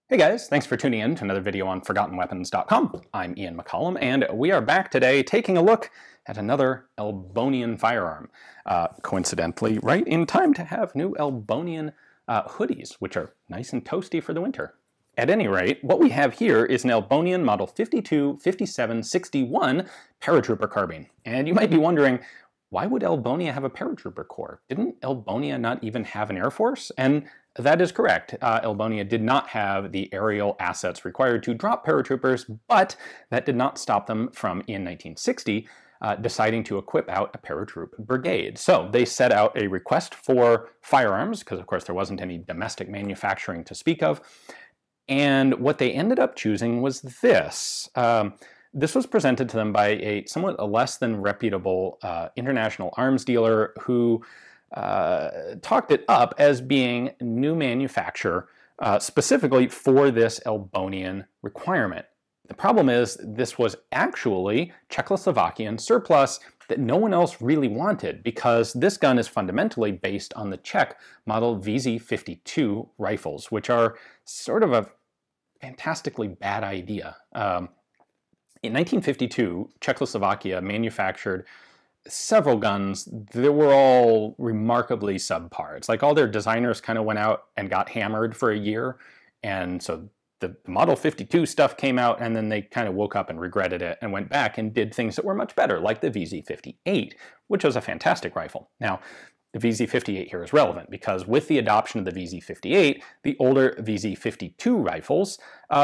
Hey guys, thanks for tuning in to another video on ForgottenWeapons.com. I'm Ian McCollum, and we are back today taking a look at another Elbonian firearm. Coincidentally, right in time to have new Elbonian hoodies, which are nice and toasty for the winter. At any rate, what we have here is an Elbonian Model 52, 57, 61 Paratrooper Carbine. And you might be wondering, why would Elbonia have a paratrooper corps? Didn't Elbonia not even have an air force? And that is correct. Elbonia did not have the aerial assets required to drop paratroopers, but that did not stop them from, in 1960, deciding to equip out a paratroop brigade. So they set out a request for firearms, because of course there wasn't any domestic manufacturing to speak of, and what they ended up choosing was this. This was presented to them by a somewhat less than reputable international arms dealer who talked it up as being new manufacture specifically for this Elbonian requirement. The problem is this was actually Czechoslovakian surplus that no one else really wanted, because this gun is fundamentally based on the Czech model VZ52 rifles, which are sort of a fantastically bad idea. In 1952, Czechoslovakia manufactured several guns that were all remarkably subpar. It's like all their designers kind of went out and got hammered for a year, and so the Model 52 stuff came out, and then they kind of woke up and regretted it and went back and did things that were much better, like the VZ58, which was a fantastic rifle. Now, the VZ58 here is relevant because with the adoption of the VZ58, the older VZ52 rifles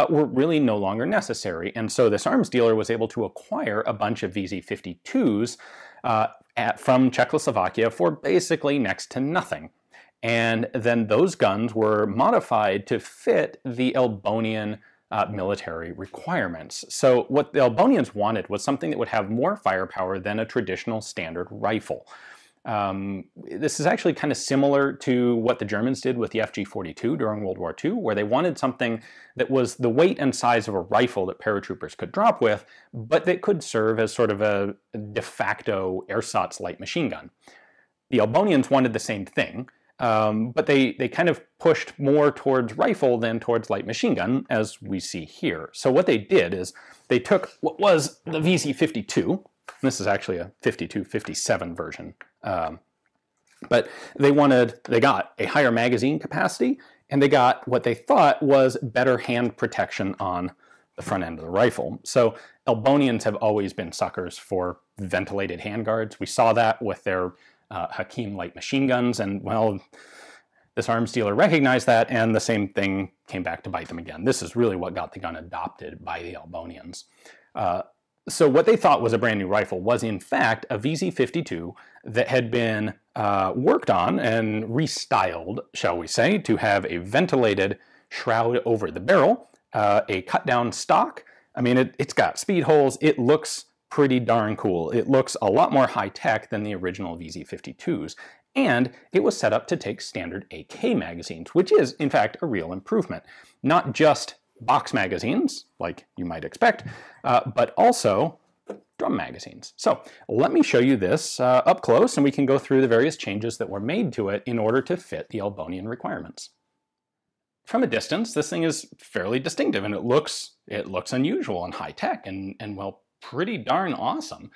were really no longer necessary. And so this arms dealer was able to acquire a bunch of VZ52s from Czechoslovakia for basically next to nothing. And then those guns were modified to fit the Elbonian military requirements. So what the Elbonians wanted was something that would have more firepower than a traditional standard rifle. This is actually kind of similar to what the Germans did with the FG-42 during World War II, where they wanted something that was the weight and size of a rifle that paratroopers could drop with, but that could serve as sort of a de facto ersatz light machine gun. The Elbonians wanted the same thing, but they kind of pushed more towards rifle than towards light machine gun, as we see here. So what they did is they took what was the VZ-52, this is actually a 52-57 version, but they got a higher magazine capacity, and they got what they thought was better hand protection on the front end of the rifle. So Elbonians have always been suckers for ventilated handguards. We saw that with their Hakim light machine guns, and well, this arms dealer recognized that, and the same thing came back to bite them again. This is really what got the gun adopted by the Elbonians. So what they thought was a brand new rifle was in fact a VZ52 that had been worked on and restyled, shall we say, to have a ventilated shroud over the barrel, a cut down stock. I mean, it's got speed holes. It looks pretty darn cool. It looks a lot more high tech than the original VZ52s. And it was set up to take standard AK magazines, which is in fact a real improvement. Not just box magazines, like you might expect, but also drum magazines. So let me show you this up close, and we can go through the various changes that were made to it in order to fit the Elbonian requirements. From a distance, this thing is fairly distinctive, and it looks unusual and high-tech and well, pretty darn awesome.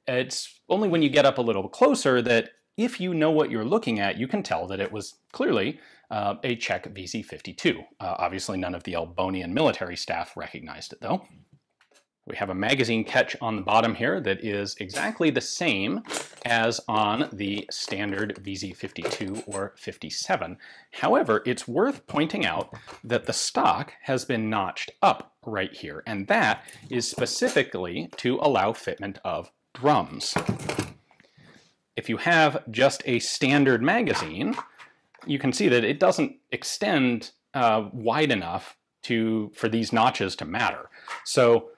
It's only when you get up a little closer that if you know what you're looking at, you can tell that it was clearly a Czech VZ52. Obviously, none of the Elbonian military staff recognized it, though. We have a magazine catch on the bottom here that is exactly the same as on the standard VZ52 or 57. However, it's worth pointing out that the stock has been notched up right here, and that is specifically to allow fitment of drums. If you have just a standard magazine, you can see that it doesn't extend wide enough for these notches to matter. So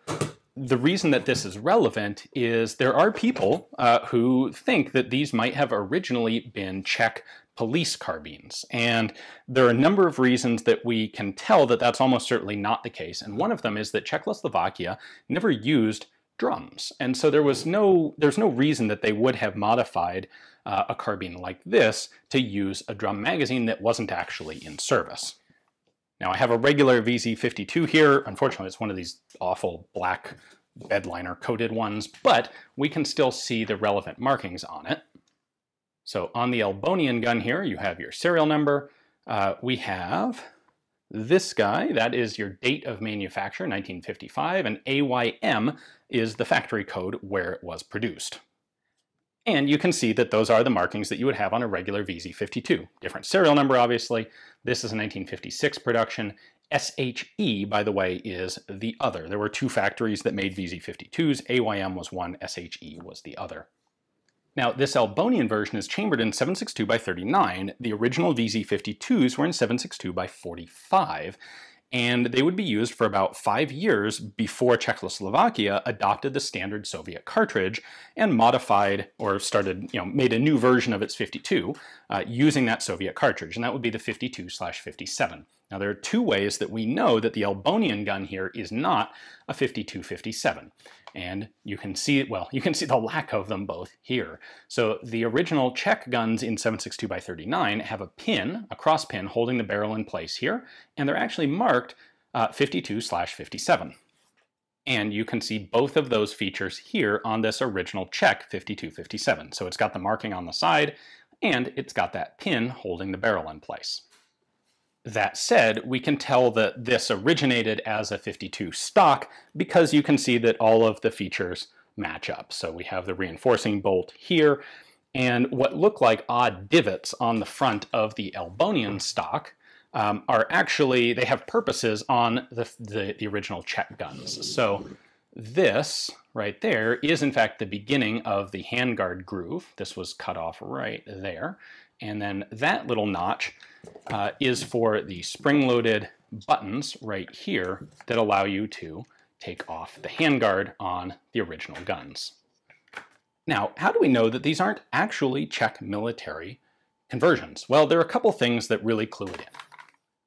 the reason that this is relevant is there are people who think that these might have originally been Czech police carbines. And there are a number of reasons that we can tell that that's almost certainly not the case. And one of them is that Czechoslovakia never used drums. And so there's no reason that they would have modified a carbine like this to use a drum magazine that wasn't actually in service. Now I have a regular VZ52 here. Unfortunately, it's one of these awful black bedliner coated ones, but we can still see the relevant markings on it. So on the Elbonian gun here, you have your serial number. We have this guy, that is your date of manufacture, 1955, and AYM is the factory code where it was produced. And you can see that those are the markings that you would have on a regular VZ52. Different serial number, obviously. This is a 1956 production. SHE, by the way, is the other. There were two factories that made VZ52s. AYM was one, SHE was the other. Now, this Elbonian version is chambered in 7.62 by 39. The original VZ52s were in 7.62 by 45. And they would be used for about 5 years before Czechoslovakia adopted the standard Soviet cartridge and modified or made a new version of its 52 using that Soviet cartridge, and that would be the 52/57. Now there are two ways that we know that the Elbonian gun here is not a 52/57. And you can see, well, you can see the lack of them both here. So the original Czech guns in 7.62 by 39 have a pin, a cross pin, holding the barrel in place here, and they're actually marked 52/57. And you can see both of those features here on this original Czech 52/57. So it's got the marking on the side, and it's got that pin holding the barrel in place. That said, we can tell that this originated as a 52 stock because you can see that all of the features match up. So we have the reinforcing bolt here, and what look like odd divots on the front of the Elbonian stock are actually, they have purposes on the original Czech guns. So this right there is in fact the beginning of the handguard groove. This was cut off right there. And then that little notch is for the spring-loaded buttons right here that allow you to take off the handguard on the original guns. Now, how do we know that these aren't actually Czech military conversions? Well, there are a couple things that really clue it in.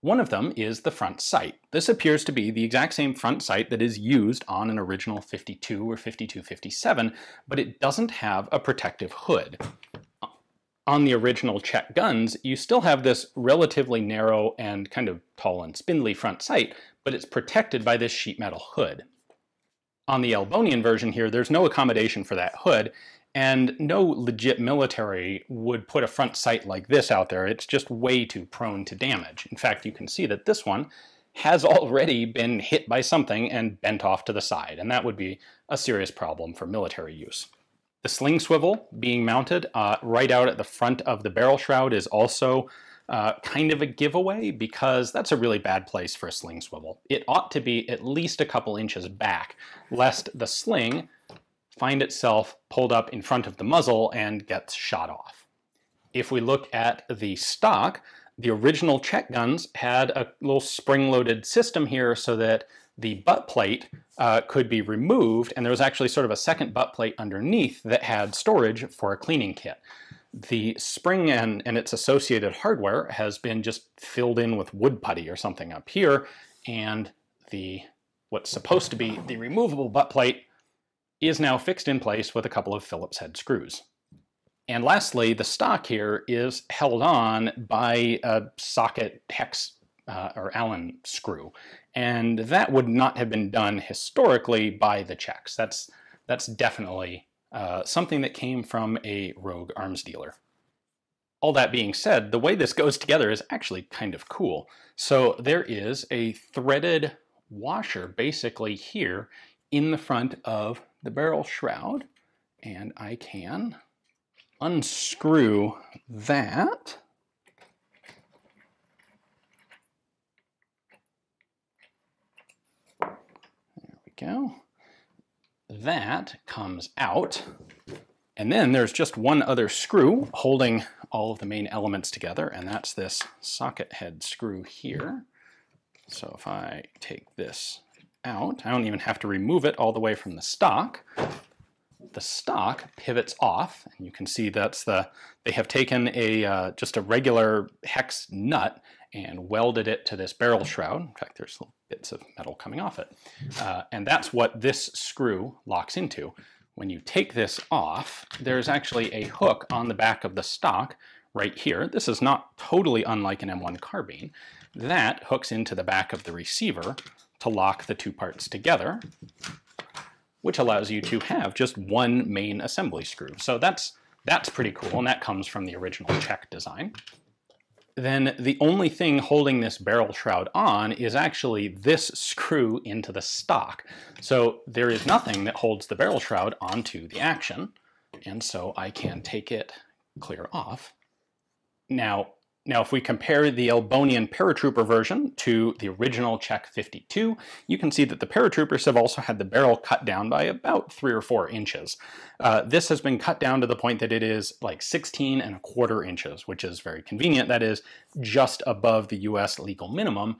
One of them is the front sight. This appears to be the exact same front sight that is used on an original 52 or 52/57, but it doesn't have a protective hood. On the original Czech guns, you still have this relatively narrow and kind of tall and spindly front sight, but it's protected by this sheet metal hood. On the Elbonian version here, there's no accommodation for that hood, and no legit military would put a front sight like this out there. It's just way too prone to damage. In fact, you can see that this one has already been hit by something and bent off to the side, and that would be a serious problem for military use. The sling swivel being mounted right out at the front of the barrel shroud is also kind of a giveaway because that's a really bad place for a sling swivel. It ought to be at least a couple inches back, lest the sling find itself pulled up in front of the muzzle and gets shot off. If we look at the stock, the original Czech guns had a little spring-loaded system here so that the butt plate could be removed, and there was actually sort of a second butt plate underneath that had storage for a cleaning kit. The spring and its associated hardware has been just filled in with wood putty or something up here, and what's supposed to be the removable butt plate is now fixed in place with a couple of Phillips head screws. And lastly, the stock here is held on by a socket hex or Allen screw. And that would not have been done historically by the Czechs. That's definitely something that came from a rogue arms dealer. All that being said, the way this goes together is actually kind of cool. So there is a threaded washer basically here in the front of the barrel shroud, and I can unscrew that. Go. That comes out, and then there's just one other screw holding all of the main elements together, and that's this socket head screw here. So if I take this out, I don't even have to remove it all the way from the stock. The stock pivots off, and you can see they have taken just a regular hex nut and welded it to this barrel shroud. In fact, there's little bits of metal coming off it. And that's what this screw locks into. When you take this off, there's actually a hook on the back of the stock right here, this is not totally unlike an M1 carbine, that hooks into the back of the receiver to lock the two parts together, which allows you to have just one main assembly screw. So that's pretty cool, and that comes from the original Czech design. Then the only thing holding this barrel shroud on is actually this screw into the stock. So there is nothing that holds the barrel shroud onto the action, and so I can take it clear off. Now if we compare the Elbonian Paratrooper version to the original Czech 52, you can see that the Paratroopers have also had the barrel cut down by about 3 or 4 inches. This has been cut down to the point that it is like 16¼ inches, which is very convenient. That is just above the US legal minimum,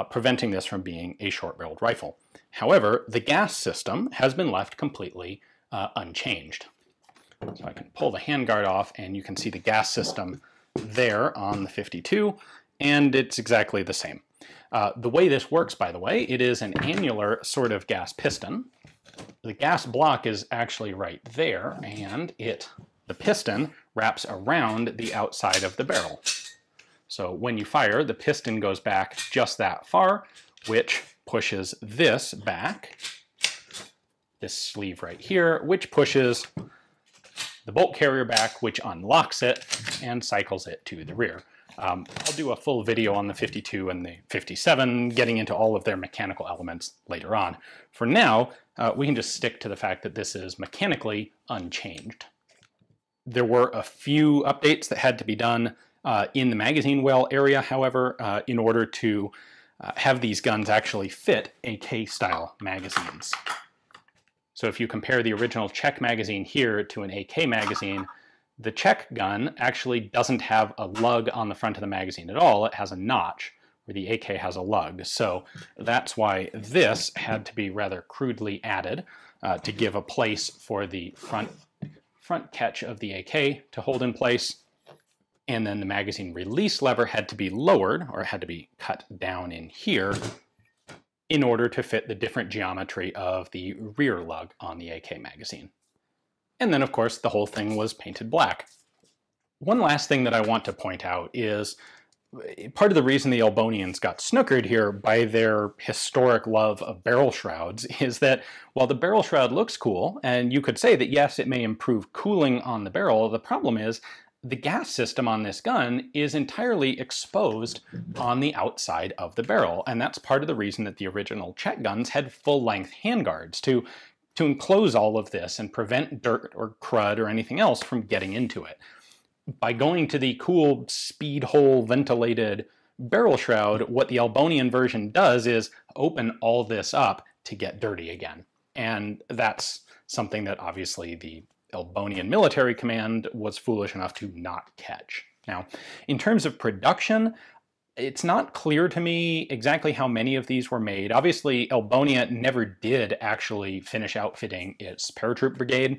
preventing this from being a short-barreled rifle. However, the gas system has been left completely unchanged. So I can pull the handguard off and you can see the gas system there on the 52, and it's exactly the same. The way this works, by the way, it is an annular sort of gas piston. The gas block is actually right there, and the piston wraps around the outside of the barrel. So when you fire, the piston goes back just that far, which pushes this back, this sleeve right here, which pushes the bolt carrier back, which unlocks it and cycles it to the rear. I'll do a full video on the 52 and the 57, getting into all of their mechanical elements later on. For now, we can just stick to the fact that this is mechanically unchanged. There were a few updates that had to be done in the magazine well area, however, in order to have these guns actually fit AK-style magazines. So if you compare the original Czech magazine here to an AK magazine, the Czech gun actually doesn't have a lug on the front of the magazine at all. It has a notch, where the AK has a lug. So that's why this had to be rather crudely added to give a place for the front catch of the AK to hold in place. And then the magazine release lever had to be lowered, or had to be cut down in here, in order to fit the different geometry of the rear lug on the AK magazine. And then, of course, the whole thing was painted black. One last thing that I want to point out is part of the reason the Elbonians got snookered here by their historic love of barrel shrouds is that while the barrel shroud looks cool, and you could say that yes, it may improve cooling on the barrel, the problem is the gas system on this gun is entirely exposed on the outside of the barrel, and that's part of the reason that the original Czech guns had full-length handguards to enclose all of this and prevent dirt or crud or anything else from getting into it. By going to the cool speed hole ventilated barrel shroud, what the Elbonian version does is open all this up to get dirty again. And that's something that obviously the Elbonian military command was foolish enough to not catch. Now, in terms of production, it's not clear to me exactly how many of these were made. Obviously, Elbonia never did actually finish outfitting its paratroop brigade.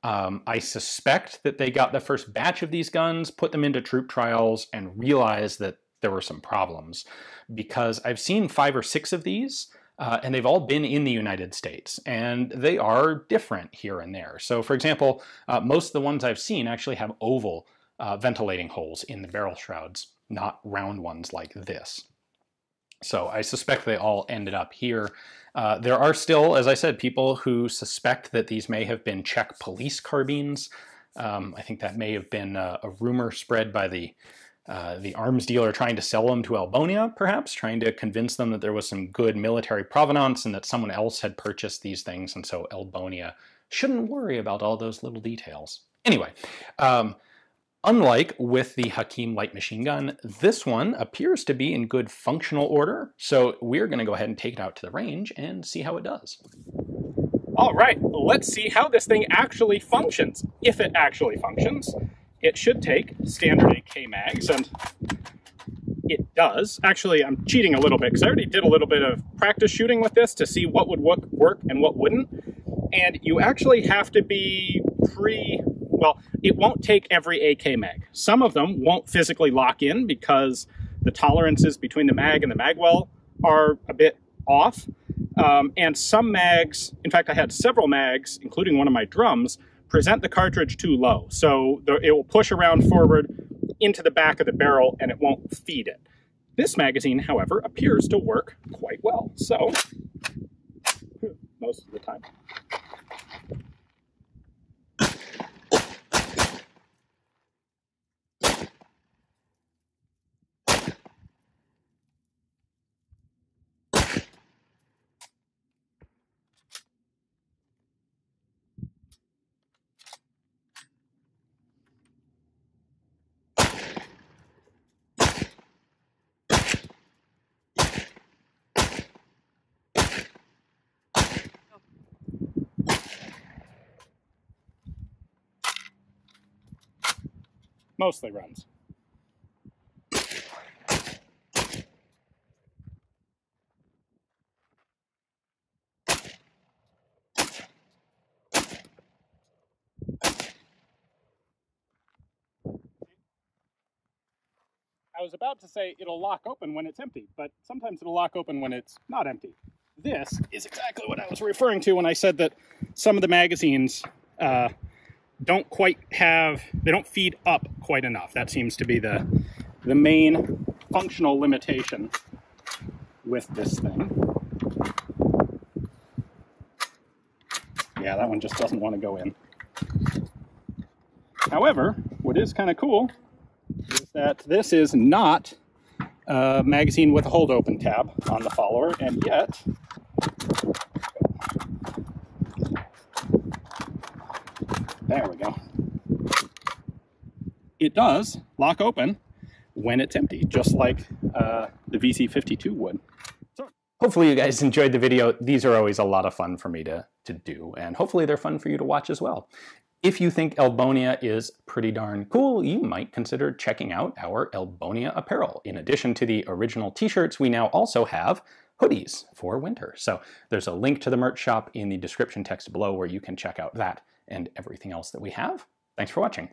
I suspect that they got the first batch of these guns, put them into troop trials, and realized that there were some problems. Because I've seen 5 or 6 of these, and they've all been in the United States, and they are different here and there. So, for example, most of the ones I've seen actually have oval ventilating holes in the barrel shrouds, not round ones like this. So I suspect they all ended up here. There are still, as I said, people who suspect that these may have been Czech police carbines. I think that may have been a rumor spread by the arms dealer trying to sell them to Elbonia, perhaps, trying to convince them that there was some good military provenance and that someone else had purchased these things, and so Elbonia shouldn't worry about all those little details. Anyway, unlike with the Hakim light machine gun, this one appears to be in good functional order, so we're going to go ahead and take it out to the range and see how it does. All right, let's see how this thing actually functions, if it actually functions. It should take standard AK mags, and it does. Actually, I'm cheating a little bit, because I already did a little bit of practice shooting with this to see what would work and what wouldn't. And you actually have to be well, it won't take every AK mag. Some of them won't physically lock in because the tolerances between the mag and the magwell are a bit off. And some mags, in fact, I had several mags, including one of my drums, present the cartridge too low. So it will push around forward into the back of the barrel and it won't feed it. This magazine, however, appears to work quite well. So, most of the time. Mostly runs. I was about to say it'll lock open when it's empty, but sometimes it'll lock open when it's not empty. This is exactly what I was referring to when I said that some of the magazines don't quite have, they don't feed up quite enough. That seems to be the main functional limitation with this thing. Yeah, that one just doesn't want to go in. However, what is kind of cool is that this is not a magazine with a hold open tab on the follower, and yet there we go. It does lock open when it's empty, just like the VC52 would. So, hopefully you guys enjoyed the video. These are always a lot of fun for me to do, and hopefully they're fun for you to watch as well. If you think Elbonia is pretty darn cool, you might consider checking out our Elbonia apparel. In addition to the original t-shirts, we now also have hoodies for winter. So there's a link to the merch shop in the description text below where you can check out that and everything else that we have. Thanks for watching.